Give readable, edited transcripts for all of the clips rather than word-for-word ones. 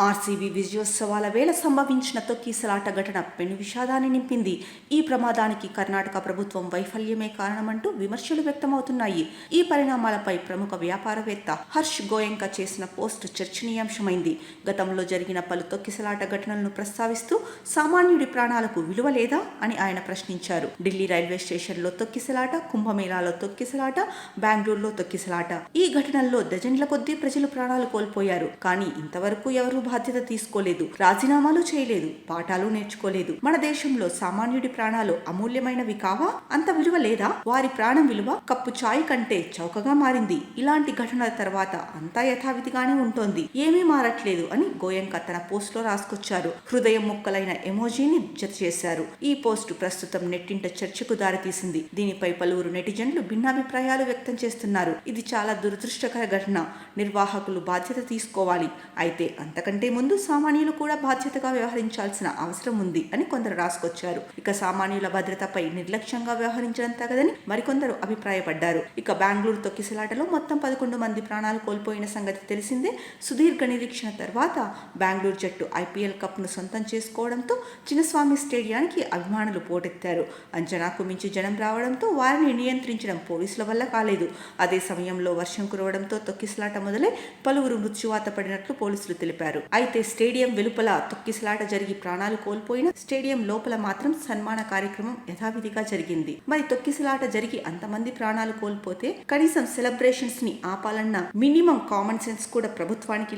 RCB విజయోత్సవాల వేళ సంభవించిన తొక్కిసలాట ఘటన పెను విషాదాన్ని నింపింది. ఈ ప్రమాదానికి కర్ణాటక ప్రభుత్వం వైఫల్యమే కారణమంటూ విమర్శలు వ్యక్తమవుతున్నాయి. ఈ పరిణామాలపై ప్రముఖ వ్యాపారవేత్త హర్ష్ గోయంకా చేసిన పోస్టు చర్చనీయాంశమైంది. గతంలో జరిగిన పలు తొక్కిసలాట ఘటనలను ప్రస్తావిస్తూ సామాన్యుడి ప్రాణాలకు విలువ లేదా అని ఆయన ప్రశ్నించారు. ఢిల్లీ రైల్వే స్టేషన్లో తొక్కిసలాట, కుంభమేళాలో తొక్కిసలాట, బెంగళూరులో తొక్కిసలాట. ఈ ఘటనల్లో డజన్ల కొద్దీ ప్రజలు ప్రాణాలు కోల్పోయారు. కానీ ఇంతవరకు ఎవరూ బాధ్యత తీసుకోలేదు, రాజీనామాలు చేయలేదు, పాఠాలు నేర్చుకోలేదు. మన దేశంలో సామాన్యుడి ప్రాణాలు అమూల్యమైనవి కావా? అంత విలువ లేదా? వారి ప్రాణం విలువ కప్పు చాయ్ కంటే చౌకగా మారింది. ఇలాంటి ఘటనల తర్వాత అంతా యథావిధిగానే ఉంటోంది, ఏమీ మారట్లేదు అని గోయంకా తన పోస్ట్ లో రాసుకొచ్చారు. హృదయం ముక్కలైన ఎమోజీని జత చేశారు. ఈ పోస్టు ప్రస్తుతం నెట్టింట చర్చకు దారితీసింది. దీనిపై పలువురు నెటిజన్లు భిన్నాభిప్రాయాలు వ్యక్తం చేస్తున్నారు. ఇది చాలా దురదృష్టకర ఘటన, నిర్వాహకులు బాధ్యత తీసుకోవాలి. అయితే అంతకంటే ముందు సామాన్యులు కూడా బాధ్యతగా వ్యవహరించాల్సిన అవసరం ఉంది అని కొందరు రాసుకొచ్చారు. ఇక సామాన్యుల భద్రతపై నిర్లక్ష్యంగా వ్యవహరించడం తగదని మరికొందరు అభిప్రాయపడ్డారు. ఇక బెంగళూరు తొక్కిసలాటలో మొత్తం 11 మంది ప్రాణాలు కోల్పోయిన సంగతి తెలిసిందే. సుదీర్ఘ నిరీక్షణ తర్వాత బెంగళూరు జట్టు ఐపీఎల్ కప్ను సొంతం చేసుకోవడంతో చిన్నస్వామి స్టేడియానికి అభిమానులు పోటెత్తారు. అంచనాకు మించి జనం రావడంతో వారిని నియంత్రించడం పోలీసుల వల్ల కాలేదు. అదే సమయంలో వర్షం కురవడంతో తొక్కిసలాట మొదలై పలువురు మృత్యువాత పడినట్లు పోలీసులు తెలిపారు. అయితే స్టేడియం వెలుపల తొక్కిసలాట జరిగి ప్రాణాలు కోల్పోయిన స్టేడియం లోపల మాత్రం సన్మాన కార్యక్రమం యథావిధిగా జరిగింది. మరి తొక్కిసలాట జరిగి అంతమంది ప్రాణాలు కోల్పోతే కనీసం సెలబ్రేషన్స్ ని ఆపాలన్న మినిమం కామన్ సెన్స్ కూడా ప్రభుత్వానికి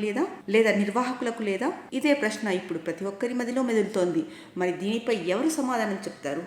లేదా నిర్వాహకులకు లేదా? ఇదే ప్రశ్న ఇప్పుడు ప్రతి ఒక్కరి మదిలో మెదులుతోంది. మరి దీనిపై ఎవరు సమాధానం చెప్తారు?